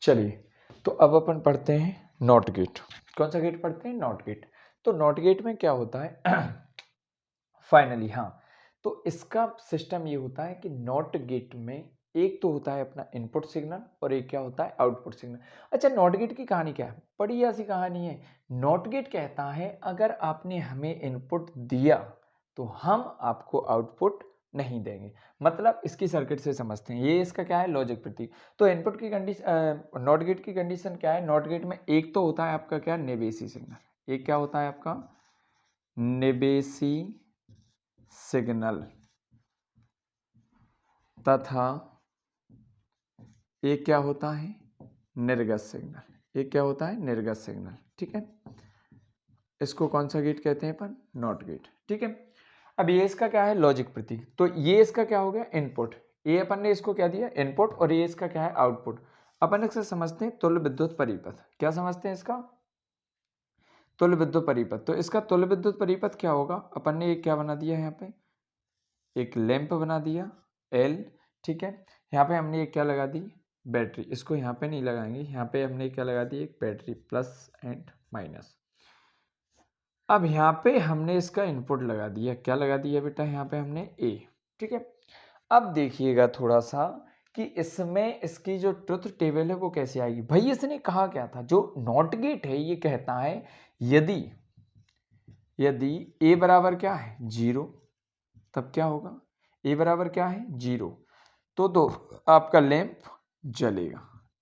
चलिए, तो अब अपन पढ़ते हैं नॉट गेट। कौन सा गेट पढ़ते हैं? Not gate. तो नॉट गेट में क्या होता है फाइनली हाँ, तो इसका सिस्टम ये होता है कि नॉट गेट में एक तो होता है अपना इनपुट सिग्नल और एक क्या होता है आउटपुट सिग्नल। अच्छा, नॉट गेट की कहानी क्या है? बड़ी ऐसी कहानी है। नॉट गेट कहता है अगर आपने हमें इनपुट दिया तो हम आपको आउटपुट नहीं देंगे। मतलब इसकी सर्किट से समझते हैं, ये इसका क्या है? लॉजिक प्रतीक। तो इनपुट की कंडीशन, नॉट गेट की कंडीशन क्या है? नॉट गेट में एक तो होता है आपका क्या? नेबेसी सिग्नल। एक क्या होता है आपका? नेबेसी सिग्नल। तथा एक क्या होता है? निर्गत सिग्नल। एक क्या होता है? निर्गत सिग्नल। ठीक है, इसको कौन सा गेट कहते हैं अपन? Not gate. ठीक है, अब ये इसका क्या है? लॉजिक प्रतीक। तो ये इसका क्या हो गया? इनपुट। ये अपन ने इसको क्या दिया? इनपुट। और ये इसका क्या है? आउटपुट। अपन इससे समझते हैं तुल्य विद्युत परिपथ। क्या समझते हैं इसका? तुल्य विद्युत परिपथ। तो इसका तुल्य विद्युत परिपथ क्या होगा? अपन ने एक क्या बना दिया है यहाँ पे? एक लैंप बना दिया एल। ठीक है, यहाँ पे हमने एक क्या लगा दी? बैटरी। इसको यहाँ पे नहीं लगाएंगे, यहाँ पे हमने क्या लगा दी? एक बैटरी, प्लस एंड माइनस। अब यहाँ पे हमने इसका इनपुट लगा दिया। क्या लगा दिया बेटा? यहाँ पे हमने ए। ठीक है, अब देखिएगा थोड़ा सा कि इसमें इसकी जो ट्रुथ टेबल है वो कैसे आएगी। भाई इसने कहा क्या था? जो नॉट गेट है ये कहता है यदि यदि ए बराबर क्या है? 0, तब क्या होगा? ए बराबर क्या है? 0। तो आपका लैंप जलेगा।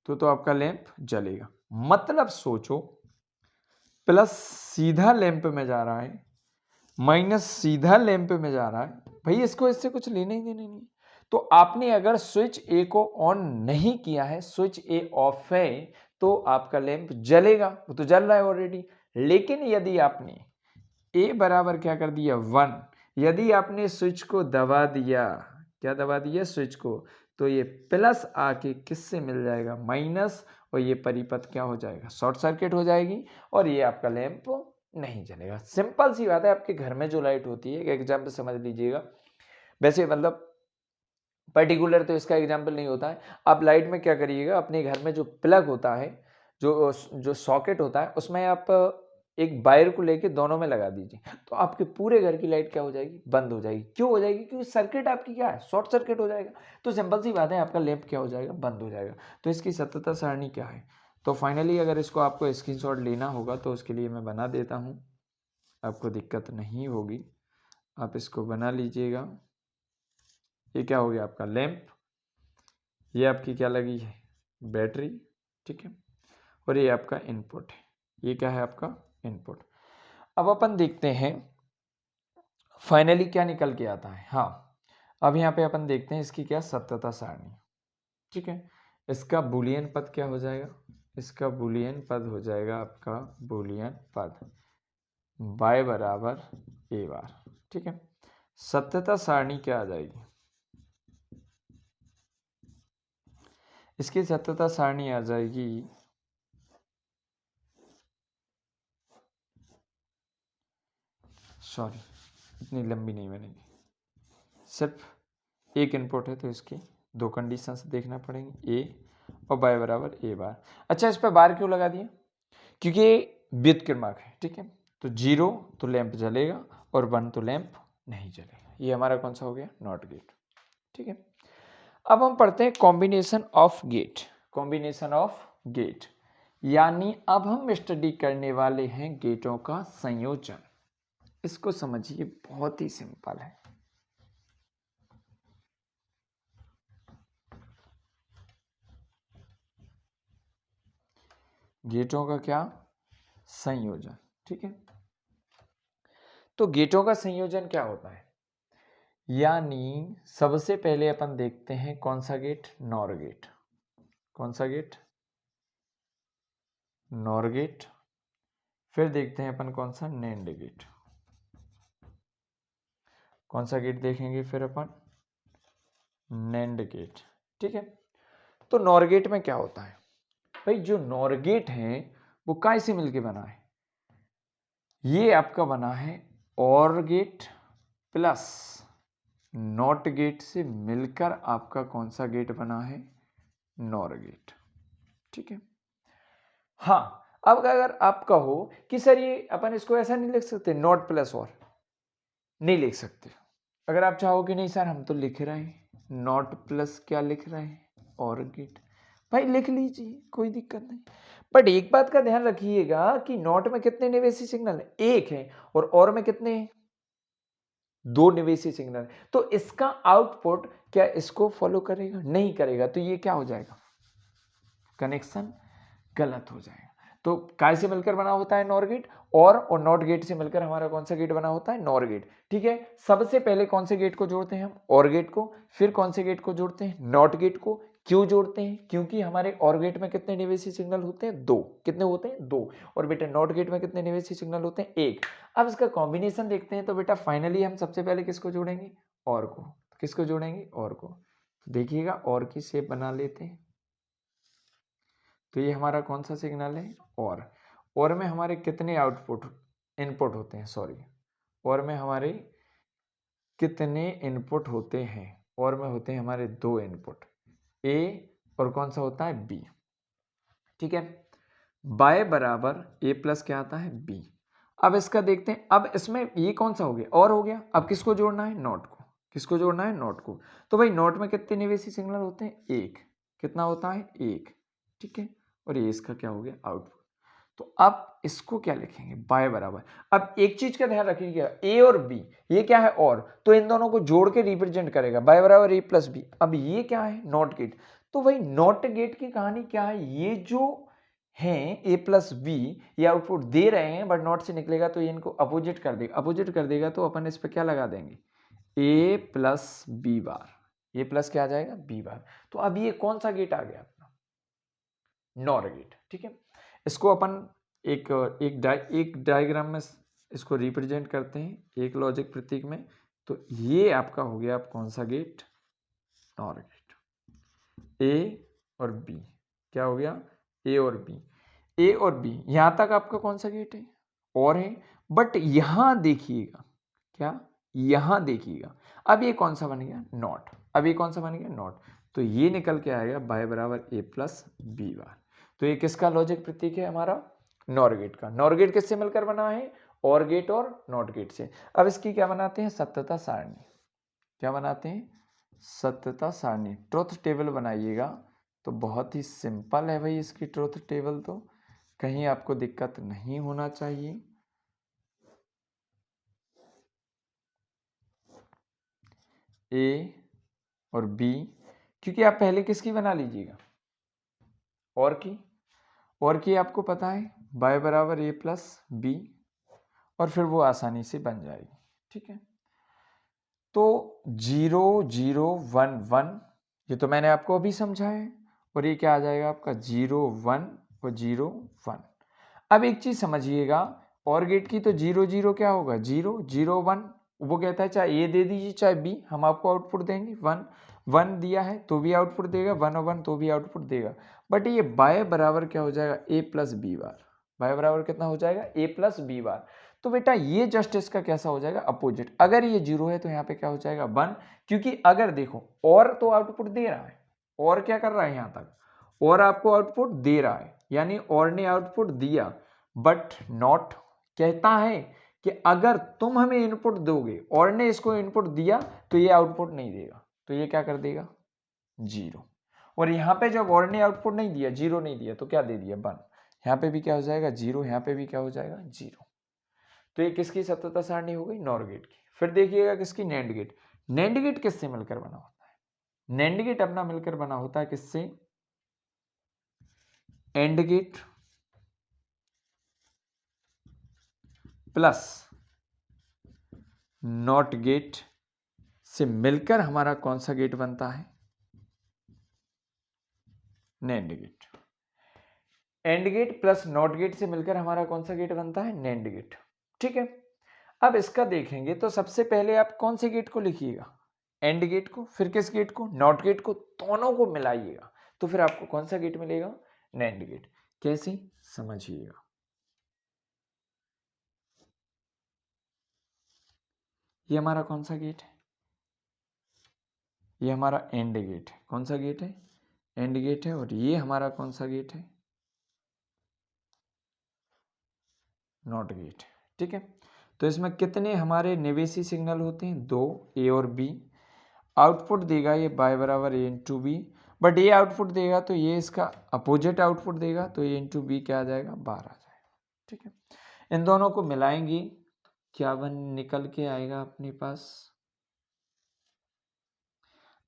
तो आपका लैंप जलेगा। मतलब सोचो, प्लस सीधा लैंप में जा रहा है, माइनस सीधा लैंप में जा रहा है। भाई इसको इससे कुछ लेना ही देना नहीं। तो आपने अगर स्विच ए को ऑन नहीं किया है, स्विच ए ऑफ है, तो आपका लैंप जलेगा। वो तो जल रहा है ऑलरेडी। लेकिन यदि आपने ए बराबर क्या कर दिया? 1, यदि आपने स्विच को दबा दिया, क्या दबा दिया? स्विच को, तो ये प्लस आके किससे मिल जाएगा? माइनस। और ये परिपथ क्या हो जाएगा? शॉर्ट सर्किट हो जाएगी और ये आपका लैंप नहीं जलेगा। सिंपल सी बात है। आपके घर में जो लाइट होती है, एक एग्जाम्पल समझ लीजिएगा। वैसे मतलब पर्टिकुलर तो इसका एग्जाम्पल नहीं होता है। आप लाइट में क्या करिएगा? अपने घर में जो प्लग होता है, जो सॉकेट होता है, उसमें आप एक वायर को लेके दोनों में लगा दीजिए, तो आपके पूरे घर की लाइट क्या हो जाएगी? बंद हो जाएगी। क्यों हो जाएगी? क्योंकि सर्किट आपकी क्या है? शॉर्ट सर्किट हो जाएगा। तो सिंपल सी बात है, आपका लैंप क्या हो जाएगा? बंद हो जाएगा। तो इसकी सत्यता सारणी क्या है? तो फाइनली अगर इसको आपको स्क्रीनशॉट लेना होगा तो उसके लिए मैं बना देता हूँ, आपको दिक्कत नहीं होगी। आप इसको बना लीजिएगा। ये क्या हो गया? आपका लैंप। ये आपकी क्या लगी है? बैटरी। ठीक है, और ये आपका इनपुट है। ये क्या है? आपका इनपुट। अब अपन देखते हैं फाइनली क्या निकल के आता है। हाँ, अब यहाँ पे अपन देखते हैं इसकी क्या सत्यता सारणी। ठीक है, इसका बूलियन पद क्या हो जाएगा? इसका बूलियन पद हो जाएगा आपका बूलियन पद y बराबर a बार। ठीक है, सत्यता सारणी क्या आ जाएगी? इसकी सत्यता सारणी आ जाएगी, सॉरी इतनी लंबी नहीं बनेगी, सिर्फ एक इनपुट है तो इसकी दो कंडीशंस देखना पड़ेंगे, ए और y बराबर a बार। अच्छा, इस पर बार क्यों लगा दिया? क्योंकि ये व्युत्क्रमांक है। ठीक है, तो 0 तो लैंप जलेगा और 1 तो लैंप नहीं जलेगा। ये हमारा कौन सा हो गया? Not gate. ठीक है, अब हम पढ़ते हैं combination of gate. Combination of gate यानी अब हम स्टडी करने वाले हैं गेटों का संयोजन। इसको समझिए, बहुत ही सिंपल है। गेटों का क्या? संयोजन। ठीक है, तो गेटों का संयोजन क्या होता है? यानी सबसे पहले अपन देखते हैं कौन सा गेट? Nor gate. कौन सा गेट? Nor gate. फिर देखते हैं अपन कौन सा? Nand gate. कौन सा गेट देखेंगे फिर अपन? NAND gate. ठीक है, तो नॉर गेट में क्या होता है? भाई जो नॉर गेट है वो काय से मिलके बना है? ये आपका बना है और गेट प्लस नॉट गेट से मिलकर आपका कौन सा गेट बना है? Nor gate. ठीक है। हाँ, अब अगर आप कहो कि सर ये अपन इसको ऐसा नहीं लिख सकते, नॉट प्लस और, नहीं लिख सकते। अगर आप चाहो कि नहीं सर हम तो लिख रहे हैं नॉट प्लस क्या लिख रहे हैं, और गेट, भाई लिख लीजिए, कोई दिक्कत नहीं। बट एक बात का ध्यान रखिएगा कि नॉट में कितने निवेशी सिग्नल है, एक है, और में कितने हैं, दो निवेशी सिग्नल। तो इसका आउटपुट क्या इसको फॉलो करेगा, नहीं करेगा, तो ये क्या हो जाएगा, कनेक्शन गलत हो जाएगा। तो काय से मिलकर बना होता है नॉर गेट, और नॉट गेट से मिलकर हमारा कौन सा गेट बना होता है, नॉर गेट। ठीक है, सबसे पहले कौन से गेट को जोड़ते हैं हम, और गेट को, फिर कौन से गेट को जोड़ते हैं, नॉट गेट को। क्यों जोड़ते हैं, क्योंकि हमारे और गेट में कितने निवेशी सिग्नल होते हैं, दो। कितने होते हैं, दो। और बेटा नॉट गेट में कितने निवेशी सिग्नल होते हैं, एक। अब इसका कॉम्बिनेशन देखते हैं, तो बेटा फाइनली हम सबसे पहले किसको जोड़ेंगे, और को। किसको जोड़ेंगे, और को। देखिएगा और की शेप बना लेते हैं, तो ये हमारा कौन सा सिग्नल है, और में हमारे कितने आउटपुट इनपुट होते हैं, सॉरी, और में हमारे कितने इनपुट होते हैं, और में होते हैं हमारे दो इनपुट, ए और कौन सा होता है, बी। ठीक है, बाय बराबर ए प्लस क्या आता है, बी। अब इसका देखते हैं, अब इसमें ये कौन सा हो गया, और हो गया। अब किसको जोड़ना है, नॉट को। किसको जोड़ना है, नॉट को। तो भाई नॉट में कितने निवेशी सिग्नल होते हैं, एक। कितना होता है, एक। ठीक है, और ये इसका क्या हो गया, आउटपुट। तो अब इसको क्या लिखेंगे, बाय बराबर। अब एक चीज का ध्यान रखिएगा, ए और बी, ये क्या है, और, तो इन दोनों को जोड़ के रिप्रेजेंट करेगा, बाय बराबर ए प्लस बी। अब ये क्या है, नॉट गेट। तो भाई नॉट गेट की कहानी क्या है, ये जो है ए प्लस बी, ये आउटपुट दे रहे हैं, बट नॉट से निकलेगा तो ये इनको अपोजिट कर देगा। अपोजिट कर देगा तो अपन इस पर क्या लगा देंगे, ए प्लस बी बार। ए प्लस क्या आ जाएगा, बी बार। तो अब ये कौन सा गेट आ गया अपना, नॉर गेट। ठीक है, इसको अपन एक डायग्राम में इसको रिप्रेजेंट करते हैं, एक लॉजिक प्रतीक में। तो ये आपका हो गया, आप कौन सा गेट, नॉर गेट। ए और बी क्या हो गया, ए और बी। ए और बी यहां तक आपका कौन सा गेट है, और है। बट यहां देखिएगा, क्या, यहां देखिएगा, अब ये कौन सा बन गया, नॉट। अब ये कौन सा बन गया, नॉट। तो ये निकल के आएगा बाय बराबर ए प्लस बी बार। तो ये किसका लॉजिक प्रतीक है, हमारा नॉर गेट का। नॉर गेट किससे मिलकर बना है, और गेट और नॉट गेट से। अब इसकी क्या बनाते हैं, सत्यता सारणी। क्या बनाते हैं, सत्यता सारणी। ट्रुथ टेबल बनाइएगा, तो बहुत ही सिंपल है भाई इसकी ट्रुथ टेबल, तो कहीं आपको दिक्कत नहीं होना चाहिए। ए और बी, क्योंकि आप पहले किसकी बना लीजिएगा, और की आपको पता है बाय बराबर ए प्लस बी, और फिर वो आसानी से बन जाएगी। ठीक है, तो 0 0 1 1, ये तो मैंने आपको अभी समझाया है, और ये क्या आ जाएगा आपका 0 1 और 0 1। अब एक चीज समझिएगा, और गेट की तो 0 0 क्या होगा, 0 0 1। वो कहता है चाहे ए दे दीजिए चाहे बी, हम आपको आउटपुट देंगे 1 1 दिया है तो भी आउटपुट देगा, 1 और 1 तो भी आउटपुट देगा। बट ये बाय बराबर क्या हो जाएगा, ए प्लस बी बार। बाय बराबर कितना हो जाएगा, ए प्लस बी बार। तो बेटा ये जस्ट इसका कैसा हो जाएगा, अपोजिट। अगर ये 0 है तो यहाँ पे क्या हो जाएगा, 1। क्योंकि अगर देखो, और तो आउटपुट दे रहा है, और क्या कर रहा है यहाँ तक, और आपको आउटपुट दे रहा है, यानी और ने आउटपुट दिया। बट नॉट कहता है कि अगर तुम हमें इनपुट दोगे, और ने इसको इनपुट दिया, तो ये आउटपुट नहीं देगा, तो ये क्या कर देगा, 0। और यहाँ पे जब और ने आउटपुट नहीं दिया, 0 नहीं दिया, तो क्या दे दिया, 1। यहाँ पे भी क्या हो जाएगा, 0, यहाँ पे भी क्या हो जाएगा, 0। तो ये किसकी सत्यता सारणी हो गई, नॉर गेट की। फिर देखिएगा किसकी, नैंड गेट। नैंड गेट किससे मिलकर बना होता है, नैंड गेट अपना मिलकर बना होता है किससे, and gate plus not gate से मिलकर हमारा कौन सा गेट बनता है, nand gate. And gate plus not gate से मिलकर हमारा कौन सा गेट बनता है, नैंड गेट। ठीक है, अब इसका देखेंगे तो सबसे पहले आप कौन से गेट को लिखिएगा, एंड गेट को, फिर किस गेट को, नॉट गेट को, दोनों को मिलाइएगा, तो फिर आपको कौन सा गेट मिलेगा, नैंड गेट। कैसे, समझिएगा। ये हमारा कौन सा गेट है, ये हमारा एंड गेट है। कौन सा गेट है, एंड गेट है और ये हमारा कौन सा गेट है, नॉट गेट। ठीक है, तो इसमें कितने हमारे निवेशी सिग्नल होते हैं, 2, ए और बी। आउटपुट देगा ये y बराबर ए इंटू बी, बट ये आउटपुट देगा तो ये इसका अपोजिट आउटपुट देगा, तो ए इंटू बी क्या आ जाएगा, 12 आ जाएगा। ठीक है, इन दोनों को मिलाएंगे क्या बन निकल के आएगा अपने पास।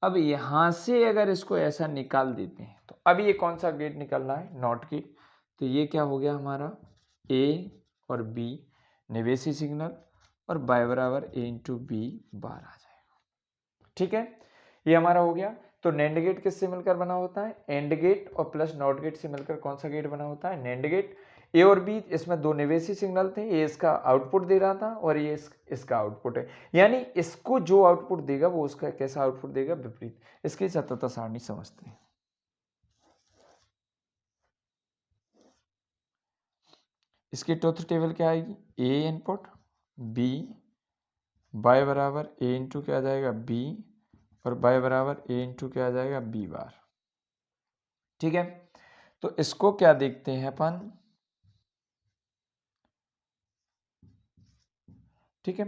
अब यहां से अगर इसको ऐसा निकाल देते हैं तो अब ये कौन सा गेट निकल रहा है, नॉट गेट। तो ये क्या हो गया हमारा, ए और बी निवेशी सिग्नल और y बराबर ए इंटू बी 12 आ जाएगा। ठीक है, ये हमारा हो गया। तो नैंड गेट किससे मिलकर बना होता है, एंड गेट और प्लस नॉट गेट से मिलकर कौन सा गेट बना होता है, नैंड गेट। ए और बी इसमें दो निवेशी सिग्नल थे, ये इसका आउटपुट दे रहा था और ये इसका आउटपुट है, यानी इसको जो आउटपुट देगा वो उसका कैसा आउटपुट देगा, विपरीत। इसकी सतत सारणी समझते हैं। इसकी ट्रुथ टेबल क्या आएगी, ए इनपुट, बी y बराबर ए इंटू क्या आ जाएगा, बी, और y बराबर ए इंटू क्या आ जाएगा, बी बार। ठीक है, तो इसको क्या देखते हैं अपन। ठीक है,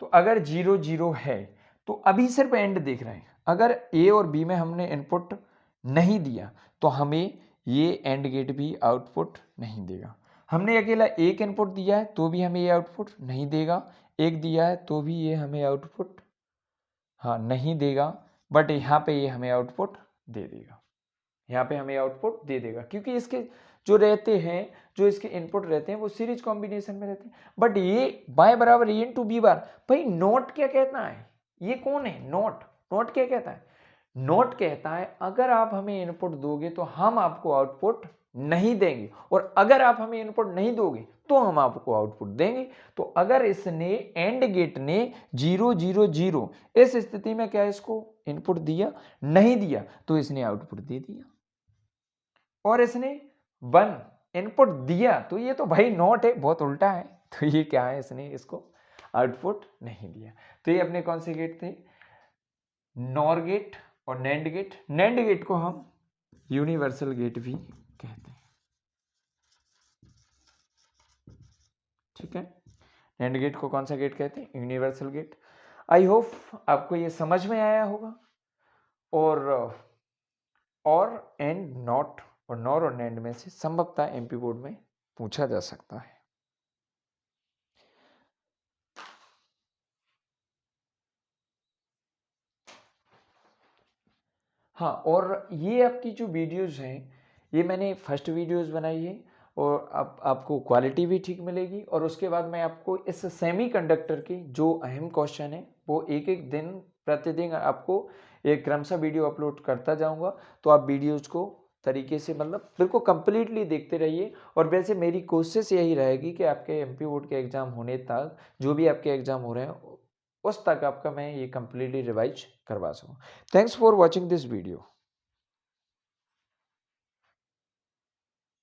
तो अगर 0 0 है तो अभी सिर्फ एंड देख रहे हैं। अगर ए और बी में हमने इनपुट नहीं दिया तो हमें ये एंड गेट भी आउटपुट नहीं देगा। हमने अकेला एक इनपुट दिया है तो भी हमें ये आउटपुट नहीं देगा, एक दिया है तो भी ये हमें आउटपुट हाँ नहीं देगा, बट यहाँ पे ये हमें आउटपुट दे देगा, यहाँ पे हमें आउटपुट दे देगा, क्योंकि इसके जो रहते हैं, जो इसके इनपुट रहते हैं वो सीरीज कॉम्बिनेशन में रहते हैं। बट ये y बराबर ए इंटू बी बार, भाई नोट क्या कहता है, ये कौन है, नोट। नोट क्या कहता है, नोट कहता है अगर आप हमें इनपुट दोगे तो हम आपको आउटपुट नहीं देंगे, और अगर आप हमें इनपुट नहीं दोगे तो हम आपको आउटपुट देंगे। तो अगर इसने एंड गेट ने 0 0 0 इस स्थिति में क्या इसको इनपुट दिया, नहीं दिया, तो इसने आउटपुट दे दिया। और इसने 1 इनपुट दिया तो ये तो भाई नॉट है, बहुत उल्टा है, तो ये क्या है, इसने इसको आउटपुट नहीं दिया। तो ये अपने कौन से गेट थे, नॉर गेट और नैंड गेट। नैंड गेट को हम यूनिवर्सल गेट भी कहते हैं। ठीक है, नैंड गेट को कौन सा गेट कहते हैं, यूनिवर्सल गेट। आई होप आपको ये समझ में आया होगा। और एंड नॉट और नॉर और नैंड में से संभवतः एमपी बोर्ड में पूछा जा सकता है। हाँ, और ये आपकी जो वीडियोस हैं ये मैंने फर्स्ट वीडियोस बनाई है, और आपको क्वालिटी भी ठीक मिलेगी। और उसके बाद मैं आपको इस सेमीकंडक्टर के जो अहम क्वेश्चन है वो एक एक दिन प्रतिदिन आपको एक क्रमशः वीडियो अपलोड करता जाऊंगा। तो आप वीडियोस को तरीके से मतलब बिल्कुल कंप्लीटली देखते रहिए। और वैसे मेरी कोशिश यही रहेगी कि आपके एमपी बोर्ड के एग्ज़ाम होने तक, जो भी आपके एग्ज़ाम हो रहे हैं उस तक आपका मैं ये कंप्लीटली रिवाइज करवा सकूँ। Thanks for watching this video.